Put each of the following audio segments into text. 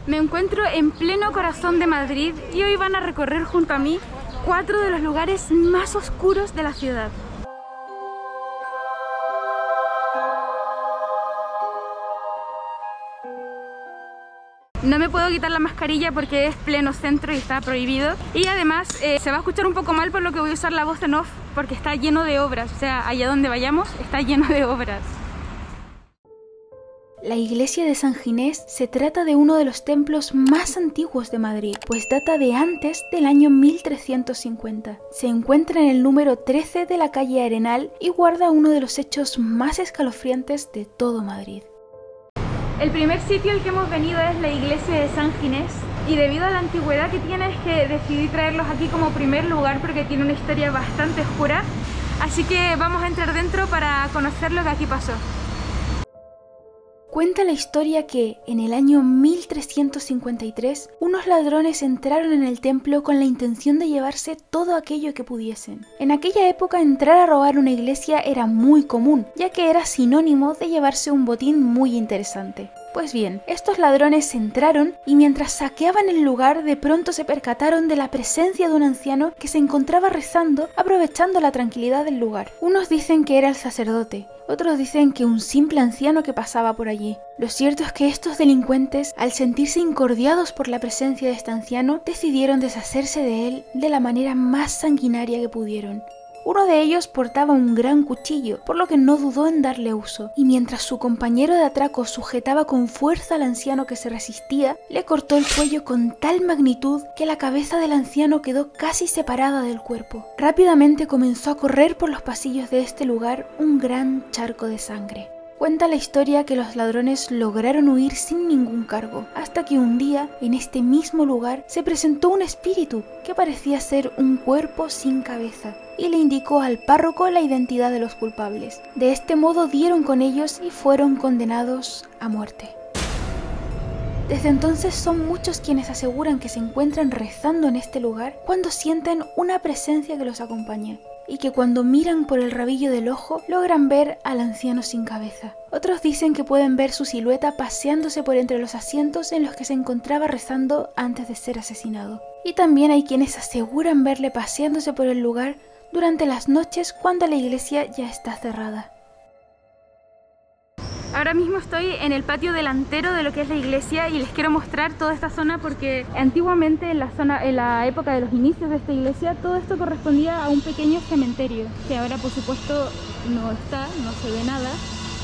Me encuentro en pleno corazón de Madrid y hoy van a recorrer junto a mí 4 de los lugares más oscuros de la ciudad. No me puedo quitar la mascarilla porque es pleno centro y está prohibido. Y además se va a escuchar un poco mal por lo que voy a usar la voz en off porque está lleno de obras. O sea, allá donde vayamos está lleno de obras. La iglesia de San Ginés se trata de uno de los templos más antiguos de Madrid, pues data de antes del año 1350. Se encuentra en el número 13 de la calle Arenal y guarda uno de los hechos más escalofriantes de todo Madrid. El primer sitio al que hemos venido es la iglesia de San Ginés y debido a la antigüedad que tiene es que decidí traerlos aquí como primer lugar porque tiene una historia bastante oscura, así que vamos a entrar dentro para conocer lo que aquí pasó. Cuenta la historia que, en el año 1353, unos ladrones entraron en el templo con la intención de llevarse todo aquello que pudiesen. En aquella época entrar a robar una iglesia era muy común, ya que era sinónimo de llevarse un botín muy interesante. Pues bien, estos ladrones entraron y mientras saqueaban el lugar de pronto se percataron de la presencia de un anciano que se encontraba rezando aprovechando la tranquilidad del lugar. Unos dicen que era el sacerdote, otros dicen que un simple anciano que pasaba por allí. Lo cierto es que estos delincuentes, al sentirse incordiados por la presencia de este anciano, decidieron deshacerse de él de la manera más sanguinaria que pudieron. Uno de ellos portaba un gran cuchillo, por lo que no dudó en darle uso, y mientras su compañero de atraco sujetaba con fuerza al anciano que se resistía, le cortó el cuello con tal magnitud que la cabeza del anciano quedó casi separada del cuerpo. Rápidamente comenzó a correr por los pasillos de este lugar un gran charco de sangre. Cuenta la historia que los ladrones lograron huir sin ningún cargo, hasta que un día, en este mismo lugar, se presentó un espíritu que parecía ser un cuerpo sin cabeza, y le indicó al párroco la identidad de los culpables. De este modo dieron con ellos y fueron condenados a muerte. Desde entonces son muchos quienes aseguran que se encuentran rezando en este lugar cuando sienten una presencia que los acompaña, y que cuando miran por el rabillo del ojo logran ver al anciano sin cabeza. Otros dicen que pueden ver su silueta paseándose por entre los asientos en los que se encontraba rezando antes de ser asesinado. Y también hay quienes aseguran verle paseándose por el lugar durante las noches cuando la iglesia ya está cerrada. Ahora mismo estoy en el patio delantero de lo que es la iglesia y les quiero mostrar toda esta zona porque antiguamente en la época de los inicios de esta iglesia todo esto correspondía a un pequeño cementerio que ahora por supuesto no está, no se ve nada,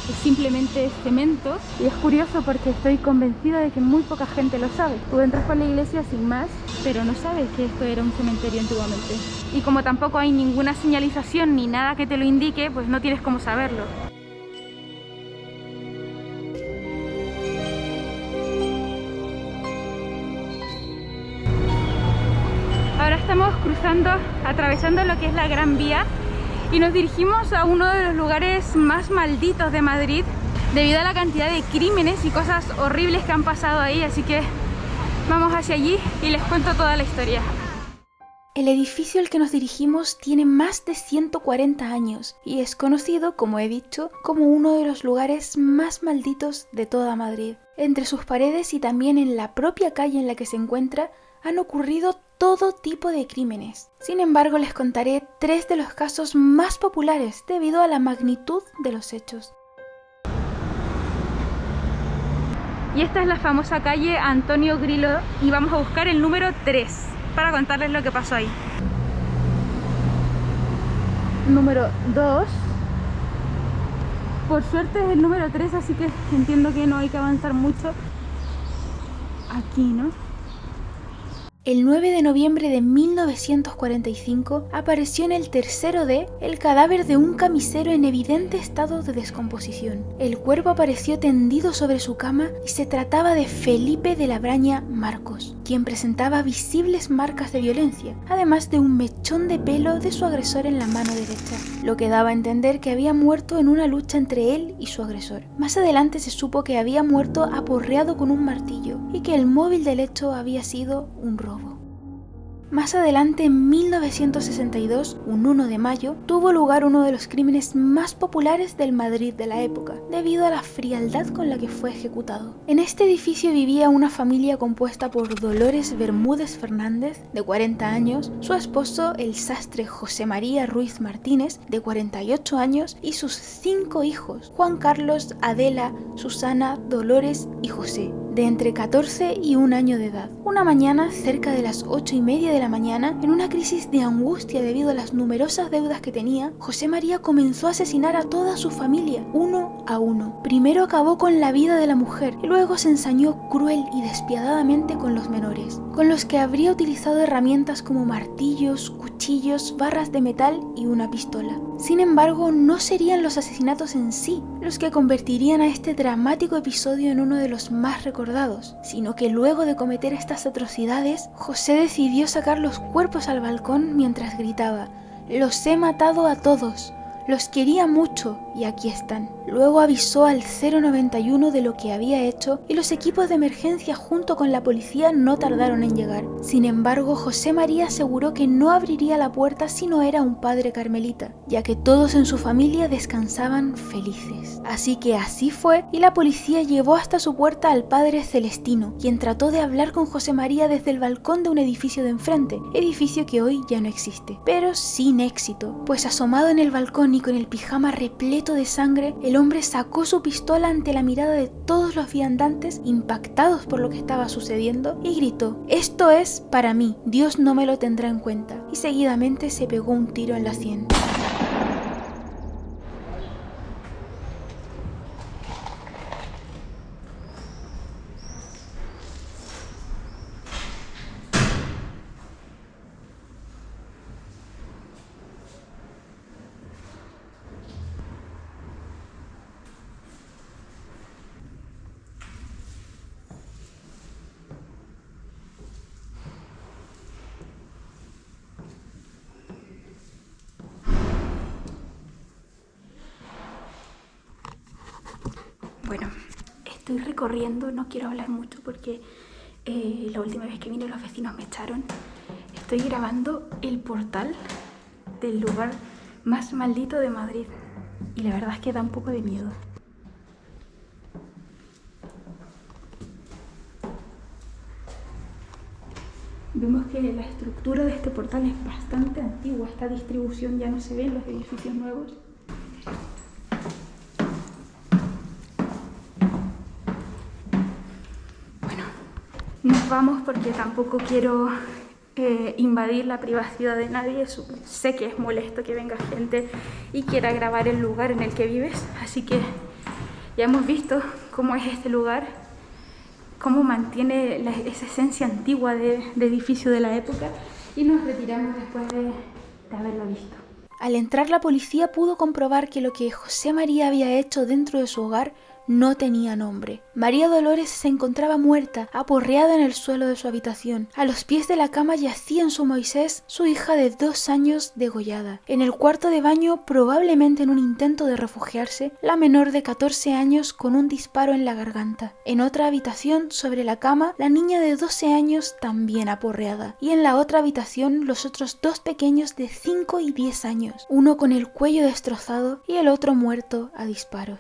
es simplemente cemento y es curioso porque estoy convencida de que muy poca gente lo sabe. Tú entras por la iglesia sin más, pero no sabes que esto era un cementerio antiguamente. Y como tampoco hay ninguna señalización ni nada que te lo indique, pues no tienes cómo saberlo. Ahora estamos atravesando lo que es la Gran Vía y nos dirigimos a uno de los lugares más malditos de Madrid debido a la cantidad de crímenes y cosas horribles que han pasado ahí, así que vamos hacia allí y les cuento toda la historia. El edificio al que nos dirigimos tiene más de 140 años y es conocido, como he dicho, como uno de los lugares más malditos de toda Madrid. Entre sus paredes y también en la propia calle en la que se encuentra han ocurrido todo tipo de crímenes. Sin embargo, les contaré 3 de los casos más populares debido a la magnitud de los hechos. Y esta es la famosa calle Antonio Grillo y vamos a buscar el número 3 para contarles lo que pasó ahí. Número 2. Por suerte es el número 3, así que entiendo que no hay que avanzar mucho. Aquí, ¿no? El 9 de noviembre de 1945 apareció en el tercero D el cadáver de un camisero en evidente estado de descomposición. El cuerpo apareció tendido sobre su cama y se trataba de Felipe de la Braña Marcos, quien presentaba visibles marcas de violencia, además de un mechón de pelo de su agresor en la mano derecha, lo que daba a entender que había muerto en una lucha entre él y su agresor. Más adelante se supo que había muerto aporreado con un martillo y que el móvil del hecho había sido un robo. Más adelante, en 1962, un 1 de mayo, tuvo lugar uno de los crímenes más populares del Madrid de la época, debido a la frialdad con la que fue ejecutado. En este edificio vivía una familia compuesta por Dolores Bermúdez Fernández, de 40 años, su esposo, el sastre José María Ruiz Martínez, de 48 años, y sus 5 hijos, Juan Carlos, Adela, Susana, Dolores y José, de entre 14 y 1 año de edad. Una mañana, cerca de las 8:30 de la mañana, en una crisis de angustia debido a las numerosas deudas que tenía, José María comenzó a asesinar a toda su familia, uno a uno. Primero acabó con la vida de la mujer y luego se ensañó cruel y despiadadamente con los menores, con los que habría utilizado herramientas como martillos, cuchillos, barras de metal y una pistola. Sin embargo, no serían los asesinatos en sí los que convertirían a este dramático episodio en uno de los más recordados, sino que luego de cometer estas atrocidades, José decidió sacar los cuerpos al balcón mientras gritaba: «Los he matado a todos, los quería mucho y aquí están». Luego avisó al 091 de lo que había hecho y los equipos de emergencia junto con la policía no tardaron en llegar. Sin embargo, José María aseguró que no abriría la puerta si no era un padre carmelita, ya que todos en su familia descansaban felices. Así que así fue, y la policía llevó hasta su puerta al padre Celestino, quien trató de hablar con José María desde el balcón de un edificio de enfrente, edificio que hoy ya no existe, pero sin éxito, pues asomado en el balcón y con el pijama repleto de sangre, el hombre sacó su pistola ante la mirada de todos los viandantes impactados por lo que estaba sucediendo y gritó: «Esto es para mí, Dios no me lo tendrá en cuenta», y seguidamente se pegó un tiro en la sien. Bueno, estoy recorriendo, no quiero hablar mucho porque la última vez que vine los vecinos me echaron. Estoy grabando el portal del lugar más maldito de Madrid y la verdad es que da un poco de miedo. Vemos que la estructura de este portal es bastante antigua, esta distribución ya no se ve en los edificios nuevos. Nos vamos porque tampoco quiero invadir la privacidad de nadie. Sé que es molesto que venga gente y quiera grabar el lugar en el que vives, así que ya hemos visto cómo es este lugar, cómo mantiene esa esencia antigua de edificio de la época, y nos retiramos después de haberlo visto. Al entrar, la policía pudo comprobar que lo que José María había hecho dentro de su hogar no tenía nombre. María Dolores se encontraba muerta, aporreada en el suelo de su habitación. A los pies de la cama yacía en su Moisés, su hija de 2 años, degollada. En el cuarto de baño, probablemente en un intento de refugiarse, la menor de 14 años con un disparo en la garganta. En otra habitación, sobre la cama, la niña de 12 años también aporreada. Y en la otra habitación, los otros 2 pequeños de 5 y 10 años, uno con el cuello destrozado y el otro muerto a disparos.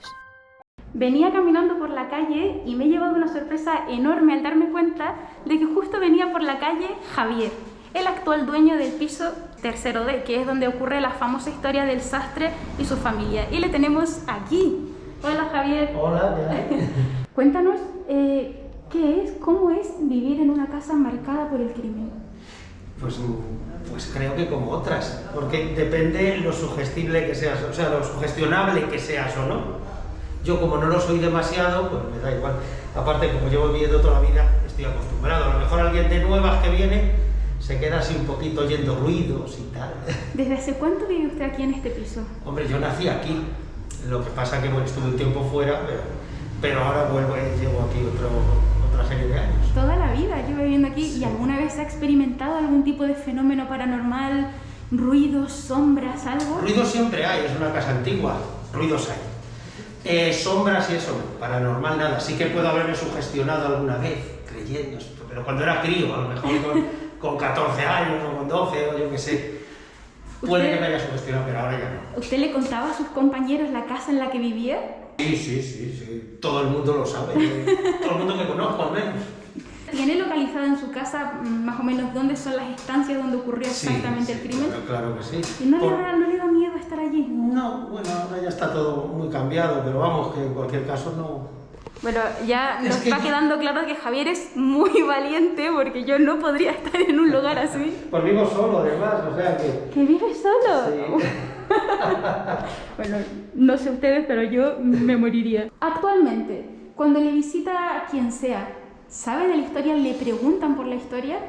Venía caminando por la calle y me he llevado una sorpresa enorme al darme cuenta de que justo venía por la calle Javier, el actual dueño del piso 3D, que es donde ocurre la famosa historia del sastre y su familia. Y le tenemos aquí. Hola, Javier. Hola, ¿qué hay? Cuéntanos, ¿qué es, cómo es vivir en una casa marcada por el crimen? Pues creo que como otras, porque depende lo sugestible que seas, o sea, lo sugestionable que seas o no. Yo, como no lo soy demasiado, pues me da igual. Aparte, como llevo viviendo toda la vida, estoy acostumbrado. A lo mejor alguien de nuevas que viene se queda así un poquito oyendo ruidos y tal. ¿Desde hace cuánto vive usted aquí en este piso? Hombre, yo nací aquí. Lo que pasa que bueno, estuve un tiempo fuera, pero ahora vuelvo y llevo aquí otra serie de años. Toda la vida llevo viviendo aquí. Sí. ¿Y alguna vez ha experimentado algún tipo de fenómeno paranormal? ¿Ruidos, sombras, algo? Ruidos siempre hay, es una casa antigua. Ruidos hay. Sombras y eso, paranormal nada. Sí que puedo haberme sugestionado alguna vez, creyendo, pero cuando era crío, a lo mejor con 14 años o con 12 o yo qué sé. Puede que me haya sugestionado, pero ahora ya no. ¿Usted le contaba a sus compañeros la casa en la que vivía? Sí. Todo el mundo lo sabe. Todo el mundo que conozco, al menos. ¿Tiene localizada en su casa más o menos dónde son las estancias donde ocurrió exactamente el crimen? Claro que sí. ¿Y no le da miedo estar allí? No, bueno, ahora ya está todo muy cambiado, pero vamos, que en cualquier caso no... Bueno, ya nos va quedando claro que Javier es muy valiente porque yo no podría estar en un lugar así. Pues vivo solo, además, o sea que... ¿Que vive solo? Sí. Bueno, no sé ustedes, pero yo me moriría. Actualmente, cuando le visita a quien sea, ¿sabe de la historia? ¿Le preguntan por la historia?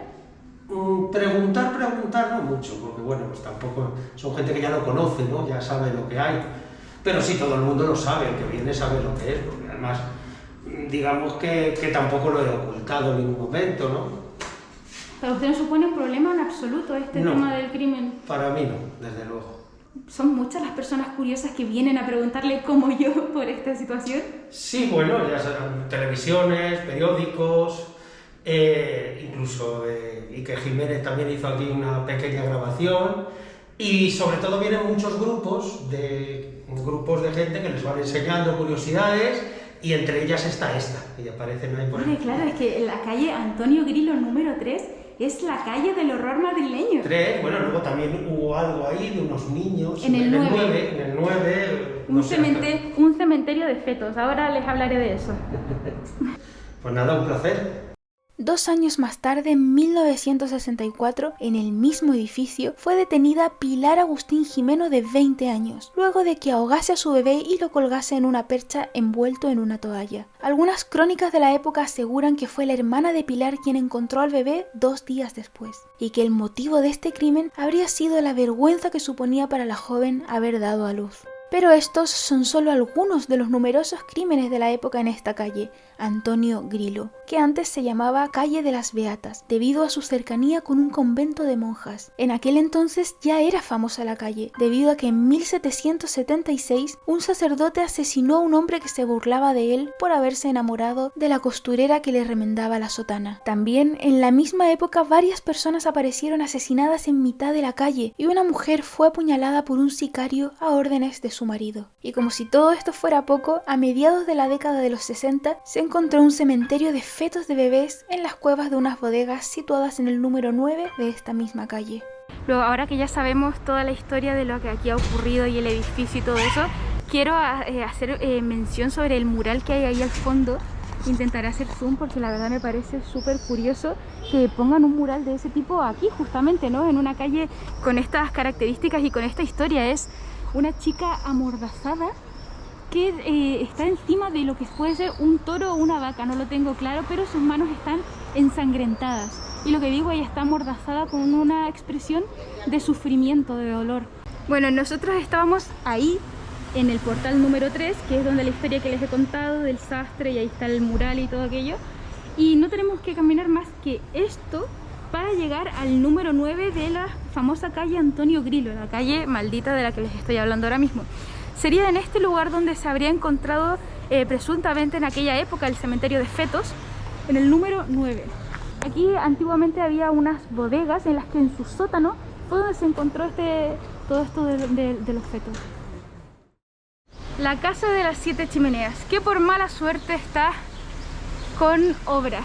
Preguntar no mucho, porque bueno, pues tampoco son gente que ya lo conoce, ¿no? Ya sabe lo que hay. Pero sí, todo el mundo lo sabe, el que viene sabe lo que es, porque además, digamos que tampoco lo he ocultado en ningún momento, ¿no? ¿Para usted no supone un problema en absoluto este tema del crimen? Para mí no, desde luego. ¿Son muchas las personas curiosas que vienen a preguntarle como yo por esta situación? Sí, bueno, ya saben, televisiones, periódicos, incluso Iker Jiménez también hizo aquí una pequeña grabación, y sobre todo vienen muchos grupos de gente que les van enseñando curiosidades, y entre ellas está esta, y aparecen ahí por ahí. Claro, es que la calle Antonio Grilo número 3 es la calle del horror madrileño. 3, bueno, luego también hubo algo ahí de unos niños. En el 9. En el 9. Un cementerio de fetos, ahora les hablaré de eso. Pues nada, un placer. 2 años más tarde, en 1964, en el mismo edificio, fue detenida Pilar Agustín Jimeno, de 20 años, luego de que ahogase a su bebé y lo colgase en una percha envuelto en una toalla. Algunas crónicas de la época aseguran que fue la hermana de Pilar quien encontró al bebé 2 días después, y que el motivo de este crimen habría sido la vergüenza que suponía para la joven haber dado a luz. Pero estos son solo algunos de los numerosos crímenes de la época en esta calle, Antonio Grilo, que antes se llamaba Calle de las Beatas, debido a su cercanía con un convento de monjas. En aquel entonces ya era famosa la calle, debido a que en 1776 un sacerdote asesinó a un hombre que se burlaba de él por haberse enamorado de la costurera que le remendaba la sotana. También en la misma época varias personas aparecieron asesinadas en mitad de la calle, y una mujer fue apuñalada por un sicario a órdenes de su marido. Y como si todo esto fuera poco, a mediados de la década de los 60 se encontró un cementerio de fetos de bebés en las cuevas de unas bodegas situadas en el número 9 de esta misma calle. Luego, ahora que ya sabemos toda la historia de lo que aquí ha ocurrido y el edificio y todo eso, quiero hacer mención sobre el mural que hay ahí al fondo. Intentaré hacer zoom porque la verdad me parece súper curioso que pongan un mural de ese tipo aquí justamente, ¿no? En una calle con estas características y con esta historia. Es una chica amordazada que está encima de lo que puede ser un toro o una vaca, no lo tengo claro, pero sus manos están ensangrentadas. Y lo que digo, ella está amordazada con una expresión de sufrimiento, de dolor. Bueno, nosotros estábamos ahí en el portal número 3, que es donde la historia que les he contado del sastre, y ahí está el mural y todo aquello. Y no tenemos que caminar más que esto para llegar al número 9 de la famosa calle Antonio Grilo, la calle maldita de la que les estoy hablando ahora mismo. Sería en este lugar donde se habría encontrado presuntamente en aquella época el cementerio de fetos, en el número 9. Aquí antiguamente había unas bodegas en las que en su sótano fue donde se encontró todo esto de los fetos. La casa de las 7 chimeneas, que por mala suerte está con obras.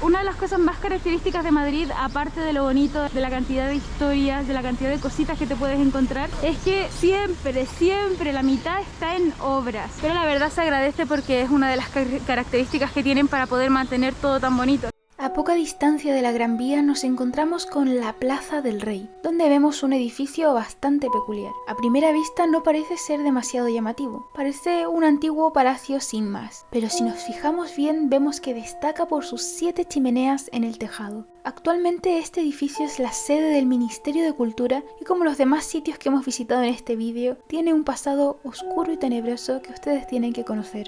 Una de las cosas más características de Madrid, aparte de lo bonito, de la cantidad de historias, de la cantidad de cositas que te puedes encontrar, es que siempre la mitad está en obras. Pero la verdad se agradece porque es una de las características que tienen para poder mantener todo tan bonito. A poca distancia de la Gran Vía nos encontramos con la Plaza del Rey, donde vemos un edificio bastante peculiar. A primera vista no parece ser demasiado llamativo, parece un antiguo palacio sin más, pero si nos fijamos bien vemos que destaca por sus 7 chimeneas en el tejado. Actualmente este edificio es la sede del Ministerio de Cultura y, como los demás sitios que hemos visitado en este vídeo, tiene un pasado oscuro y tenebroso que ustedes tienen que conocer.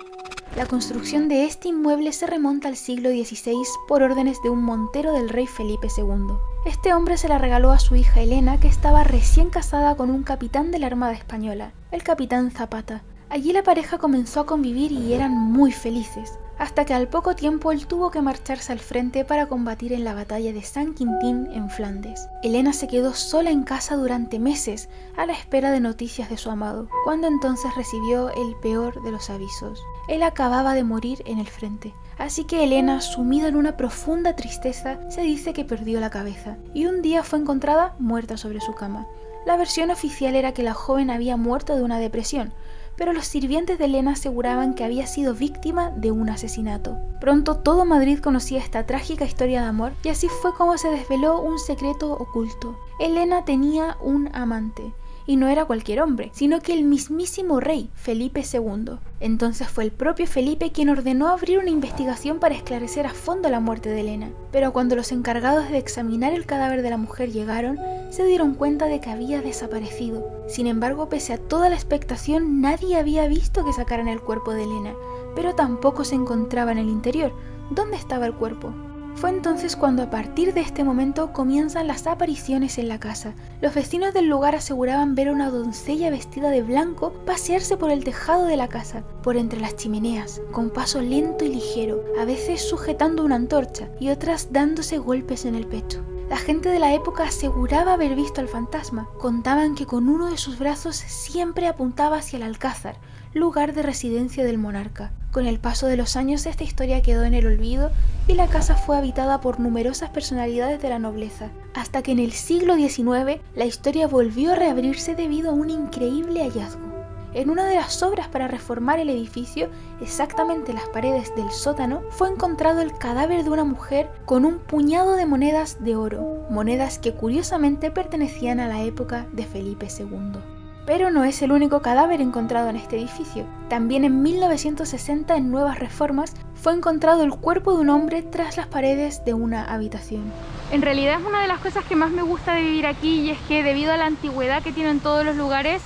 La construcción de este inmueble se remonta al siglo XVI por órdenes de un montero del rey Felipe II. Este hombre se la regaló a su hija Elena, que estaba recién casada con un capitán de la Armada Española, el capitán Zapata. Allí la pareja comenzó a convivir y eran muy felices, hasta que al poco tiempo él tuvo que marcharse al frente para combatir en la batalla de Saint-Quentin en Flandes. Helena se quedó sola en casa durante meses a la espera de noticias de su amado, cuando entonces recibió el peor de los avisos. Él acababa de morir en el frente. Así que Helena, sumida en una profunda tristeza, se dice que perdió la cabeza, y un día fue encontrada muerta sobre su cama. La versión oficial era que la joven había muerto de una depresión, pero los sirvientes de Helena aseguraban que había sido víctima de un asesinato. Pronto todo Madrid conocía esta trágica historia de amor, y así fue como se desveló un secreto oculto. Helena tenía un amante, y no era cualquier hombre, sino que el mismísimo rey, Felipe II. Entonces fue el propio Felipe quien ordenó abrir una investigación para esclarecer a fondo la muerte de Helena. Pero cuando los encargados de examinar el cadáver de la mujer llegaron, se dieron cuenta de que había desaparecido. Sin embargo, pese a toda la expectación, nadie había visto que sacaran el cuerpo de Helena, pero tampoco se encontraba en el interior. ¿Dónde estaba el cuerpo? Fue entonces cuando a partir de este momento comienzan las apariciones en la casa. Los vecinos del lugar aseguraban ver a una doncella vestida de blanco pasearse por el tejado de la casa, por entre las chimeneas, con paso lento y ligero, a veces sujetando una antorcha y otras dándose golpes en el pecho. La gente de la época aseguraba haber visto al fantasma. Contaban que con uno de sus brazos siempre apuntaba hacia el Alcázar, lugar de residencia del monarca. Con el paso de los años esta historia quedó en el olvido y la casa fue habitada por numerosas personalidades de la nobleza, hasta que en el siglo XIX la historia volvió a reabrirse debido a un increíble hallazgo. En una de las obras para reformar el edificio, exactamente las paredes del sótano, fue encontrado el cadáver de una mujer con un puñado de monedas de oro, monedas que curiosamente pertenecían a la época de Felipe II. Pero no es el único cadáver encontrado en este edificio. También en 1960, en Nuevas Reformas, fue encontrado el cuerpo de un hombre tras las paredes de una habitación. En realidad es una de las cosas que más me gusta de vivir aquí, y es que debido a la antigüedad que tienen todos los lugares,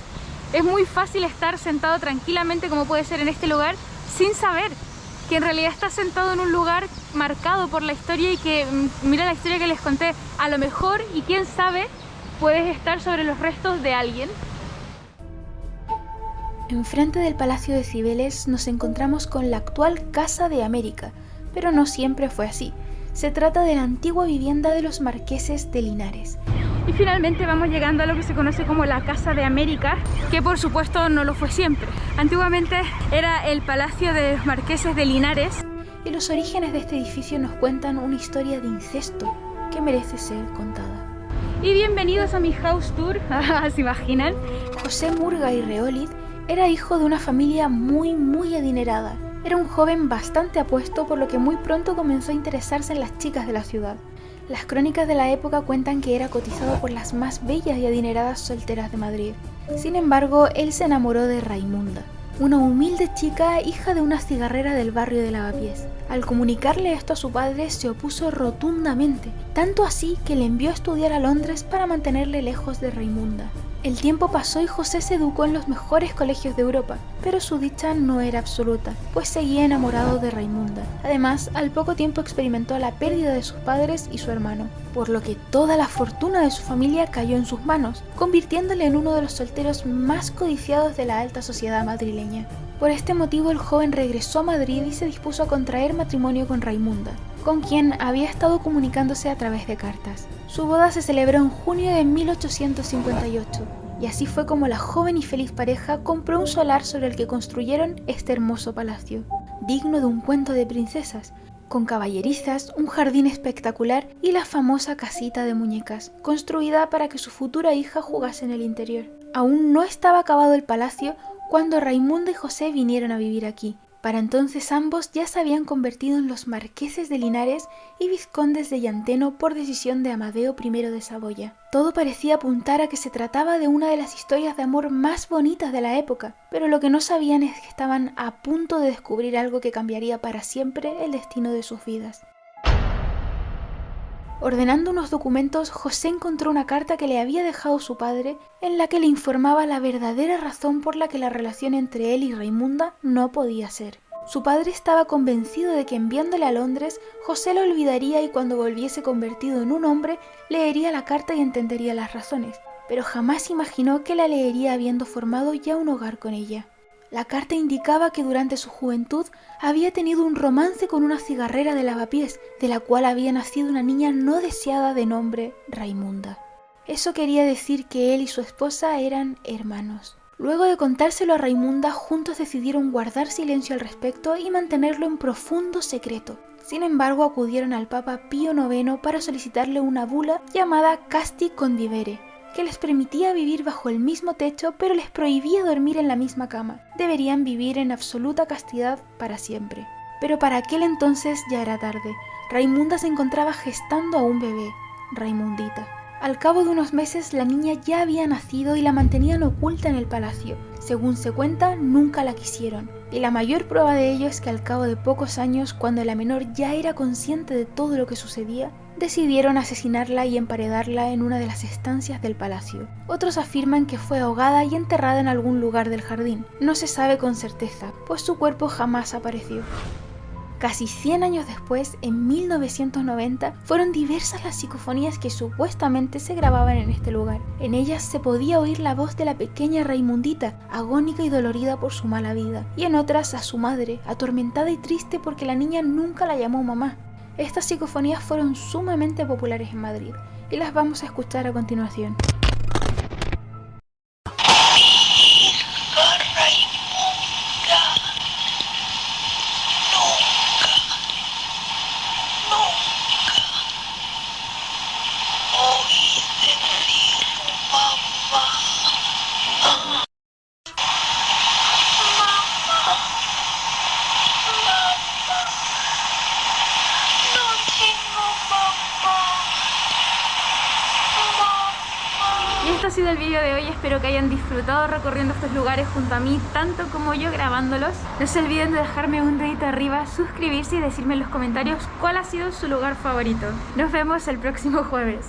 es muy fácil estar sentado tranquilamente, como puede ser en este lugar, sin saber que en realidad estás sentado en un lugar marcado por la historia y que, mira la historia que les conté, a lo mejor, y quién sabe, puedes estar sobre los restos de alguien. Enfrente del Palacio de Cibeles nos encontramos con la actual Casa de América, pero no siempre fue así. Se trata de la antigua vivienda de los marqueses de Linares. Y finalmente vamos llegando a lo que se conoce como la Casa de América, que por supuesto no lo fue siempre. Antiguamente era el Palacio de los Marqueses de Linares. Y los orígenes de este edificio nos cuentan una historia de incesto que merece ser contada. Y bienvenidos a mi house tour, ¿se imaginan? José Murga y Reolid era hijo de una familia muy adinerada. Era un joven bastante apuesto, por lo que muy pronto comenzó a interesarse en las chicas de la ciudad. Las crónicas de la época cuentan que era cotizado por las más bellas y adineradas solteras de Madrid. Sin embargo, él se enamoró de Raimunda, una humilde chica hija de una cigarrera del barrio de Lavapiés. Al comunicarle esto a su padre, se opuso rotundamente, tanto así que le envió a estudiar a Londres para mantenerle lejos de Raimunda. El tiempo pasó y José se educó en los mejores colegios de Europa, pero su dicha no era absoluta, pues seguía enamorado de Raimunda. Además, al poco tiempo experimentó la pérdida de sus padres y su hermano, por lo que toda la fortuna de su familia cayó en sus manos, convirtiéndole en uno de los solteros más codiciados de la alta sociedad madrileña. Por este motivo, el joven regresó a Madrid y se dispuso a contraer matrimonio con Raimunda, con quien había estado comunicándose a través de cartas. Su boda se celebró en junio de 1858, y así fue como la joven y feliz pareja compró un solar sobre el que construyeron este hermoso palacio, digno de un cuento de princesas, con caballerizas, un jardín espectacular y la famosa casita de muñecas, construida para que su futura hija jugase en el interior. Aún no estaba acabado el palacio cuando Raimunda y José vinieron a vivir aquí. Para entonces ambos ya se habían convertido en los marqueses de Linares y vizcondes de Llanteno por decisión de Amadeo I de Saboya. Todo parecía apuntar a que se trataba de una de las historias de amor más bonitas de la época, pero lo que no sabían es que estaban a punto de descubrir algo que cambiaría para siempre el destino de sus vidas. Ordenando unos documentos, José encontró una carta que le había dejado su padre, en la que le informaba la verdadera razón por la que la relación entre él y Raimunda no podía ser. Su padre estaba convencido de que enviándole a Londres, José la olvidaría y cuando volviese convertido en un hombre, leería la carta y entendería las razones, pero jamás imaginó que la leería habiendo formado ya un hogar con ella. La carta indicaba que durante su juventud había tenido un romance con una cigarrera de lavapiés, de la cual había nacido una niña no deseada de nombre Raimunda. Eso quería decir que él y su esposa eran hermanos. Luego de contárselo a Raimunda, juntos decidieron guardar silencio al respecto y mantenerlo en profundo secreto. Sin embargo, acudieron al Papa Pío IX para solicitarle una bula llamada Casti Condivere, que les permitía vivir bajo el mismo techo, pero les prohibía dormir en la misma cama. Deberían vivir en absoluta castidad para siempre. Pero para aquel entonces ya era tarde. Raimunda se encontraba gestando a un bebé, Raimundita. Al cabo de unos meses la niña ya había nacido y la mantenían oculta en el palacio. Según se cuenta, nunca la quisieron. Y la mayor prueba de ello es que al cabo de pocos años, cuando la menor ya era consciente de todo lo que sucedía, decidieron asesinarla y emparedarla en una de las estancias del palacio. Otros afirman que fue ahogada y enterrada en algún lugar del jardín. No se sabe con certeza, pues su cuerpo jamás apareció. Casi 100 años después, en 1990, fueron diversas las psicofonías que supuestamente se grababan en este lugar. En ellas se podía oír la voz de la pequeña Raimundita, agónica y dolorida por su mala vida, y en otras a su madre, atormentada y triste porque la niña nunca la llamó mamá. Estas psicofonías fueron sumamente populares en Madrid, y las vamos a escuchar a continuación. Y esto ha sido el vídeo de hoy, espero que hayan disfrutado recorriendo estos lugares junto a mí, tanto como yo grabándolos. No se olviden de dejarme un dedito arriba, suscribirse y decirme en los comentarios cuál ha sido su lugar favorito. Nos vemos el próximo jueves.